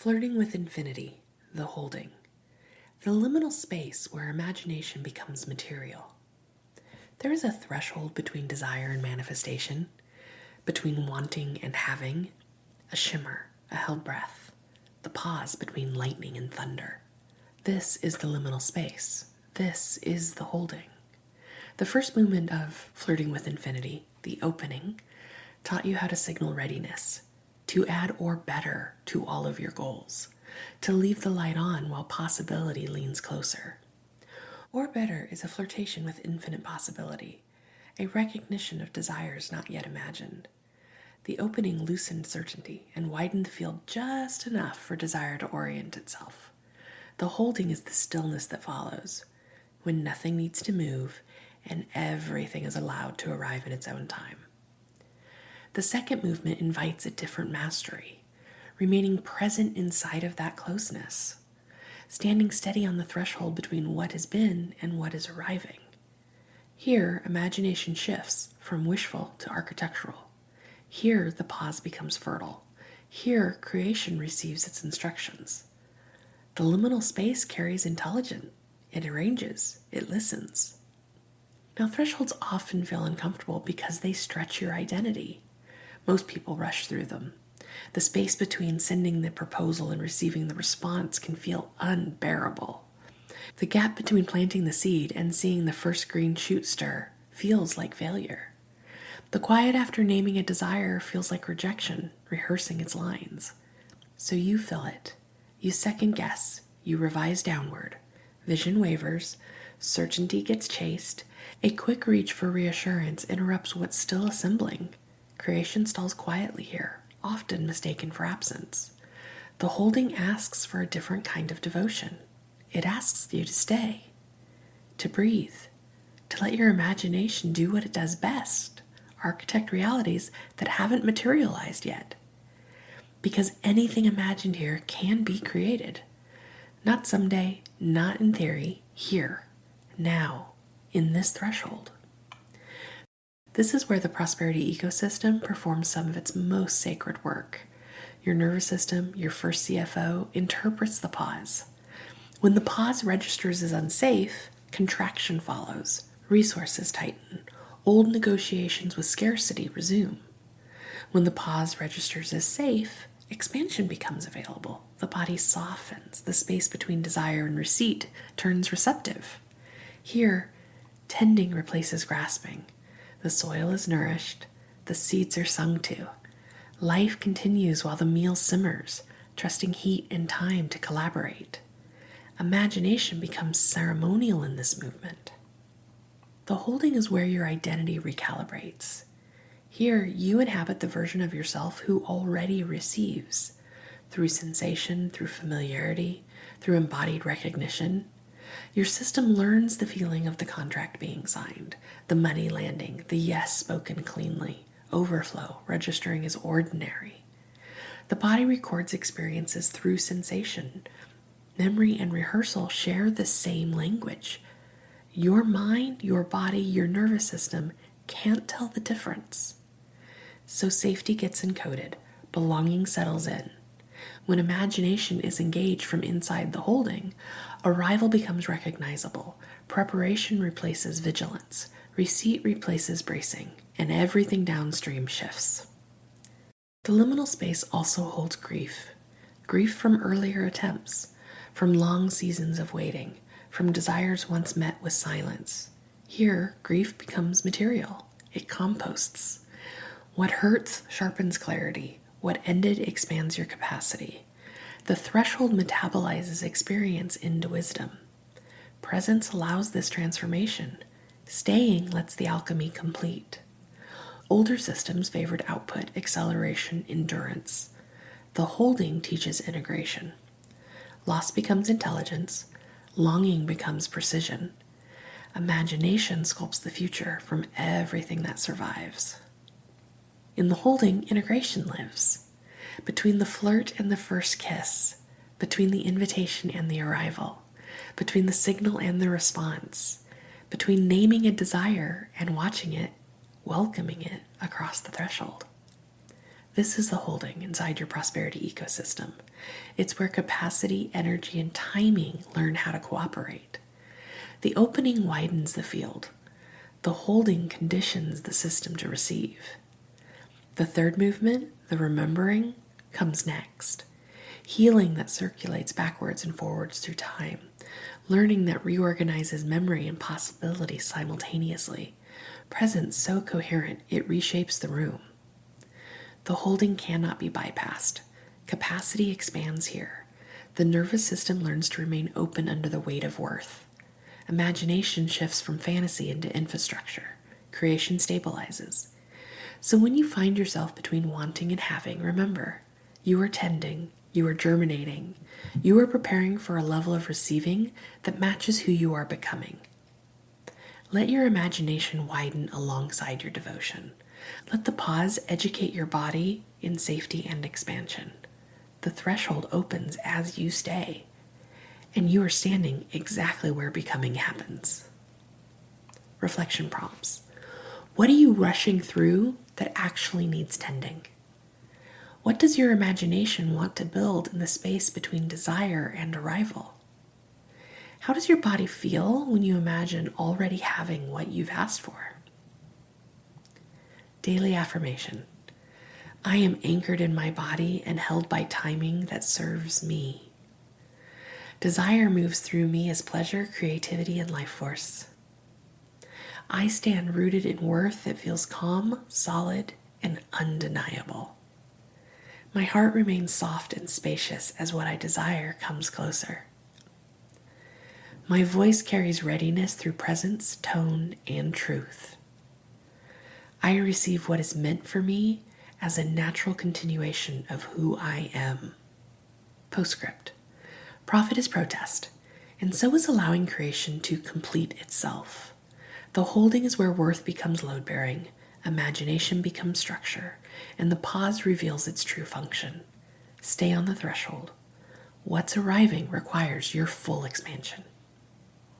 Flirting with infinity, the holding. The liminal space where imagination becomes material. There is a threshold between desire and manifestation, between wanting and having, a shimmer, a held breath, the pause between lightning and thunder. This is the liminal space. This is the holding. The first movement of Flirting with Infinity, the opening, taught you how to signal readiness, to add or better to all of your goals, to leave the light on while possibility leans closer. Or better is a flirtation with infinite possibility, a recognition of desires not yet imagined. The opening loosened certainty and widened the field just enough for desire to orient itself. The holding is the stillness that follows, when nothing needs to move and everything is allowed to arrive in its own time. The second movement invites a different mastery, remaining present inside of that closeness, standing steady on the threshold between what has been and what is arriving. Here, imagination shifts from wishful to architectural. Here, the pause becomes fertile. Here, creation receives its instructions. The liminal space carries intelligence. It arranges. It listens. Now, thresholds often feel uncomfortable because they stretch your identity. Most people rush through them. The space between sending the proposal and receiving the response can feel unbearable. The gap between planting the seed and seeing the first green shoot stir feels like failure. The quiet after naming a desire feels like rejection, rehearsing its lines. So you fill it. You second guess. You revise downward. Vision wavers. Certainty gets chased. A quick reach for reassurance interrupts what's still assembling. Creation stalls quietly here, often mistaken for absence. The holding asks for a different kind of devotion. It asks you to stay, to breathe, to let your imagination do what it does best, architect realities that haven't materialized yet. Because anything imagined here can be created. Not someday, not in theory, here, now, in this threshold. This is where the prosperity ecosystem performs some of its most sacred work. Your nervous system, your first CFO, interprets the pause. When the pause registers as unsafe, contraction follows, resources tighten, old negotiations with scarcity resume. When the pause registers as safe, expansion becomes available. The body softens, the space between desire and receipt turns receptive. Here, tending replaces grasping. The soil is nourished, the seeds are sung to. Life continues while the meal simmers, trusting heat and time to collaborate. Imagination becomes ceremonial in this movement. The holding is where your identity recalibrates. Here, you inhabit the version of yourself who already receives, through sensation, through familiarity, through embodied recognition. Your system learns the feeling of the contract being signed, the money landing, the yes spoken cleanly, overflow registering as ordinary. The body records experiences through sensation. Memory and rehearsal share the same language. Your mind, your body, your nervous system can't tell the difference. So safety gets encoded, belonging settles in. When imagination is engaged from inside the holding, arrival becomes recognizable, preparation replaces vigilance, receipt replaces bracing, and everything downstream shifts. The liminal space also holds grief. Grief from earlier attempts, from long seasons of waiting, from desires once met with silence. Here, grief becomes material. It composts. What hurts sharpens clarity. What ended expands your capacity. The threshold metabolizes experience into wisdom. Presence allows this transformation. Staying lets the alchemy complete. Older systems favored output, acceleration, endurance. The holding teaches integration. Loss becomes intelligence. Longing becomes precision. Imagination sculpts the future from everything that survives. In the holding, integration lives. Between the flirt and the first kiss, between the invitation and the arrival, between the signal and the response, between naming a desire and watching it, welcoming it across the threshold. This is the holding inside your prosperity ecosystem. It's where capacity, energy, and timing learn how to cooperate. The opening widens the field. The holding conditions the system to receive. The third movement, the remembering, comes next. Healing that circulates backwards and forwards through time. Learning that reorganizes memory and possibility simultaneously. Presence so coherent it reshapes the room. The holding cannot be bypassed. Capacity expands here. The nervous system learns to remain open under the weight of worth. Imagination shifts from fantasy into infrastructure. Creation stabilizes. So when you find yourself between wanting and having, remember, you are tending, you are germinating, you are preparing for a level of receiving that matches who you are becoming. Let your imagination widen alongside your devotion. Let the pause educate your body in safety and expansion. The threshold opens as you stay, and you are standing exactly where becoming happens. Reflection prompts. What are you rushing through that actually needs tending? What does your imagination want to build in the space between desire and arrival? How does your body feel when you imagine already having what you've asked for? Daily affirmation. I am anchored in my body and held by timing that serves me. Desire moves through me as pleasure, creativity, and life force. I stand rooted in worth that feels calm, solid, and undeniable. My heart remains soft and spacious as what I desire comes closer. My voice carries readiness through presence, tone, and truth. I receive what is meant for me as a natural continuation of who I am. Postscript. Profit is protest, and so is allowing creation to complete itself. The holding is where worth becomes load-bearing, imagination becomes structure, and the pause reveals its true function. Stay on the threshold. What's arriving requires your full expansion.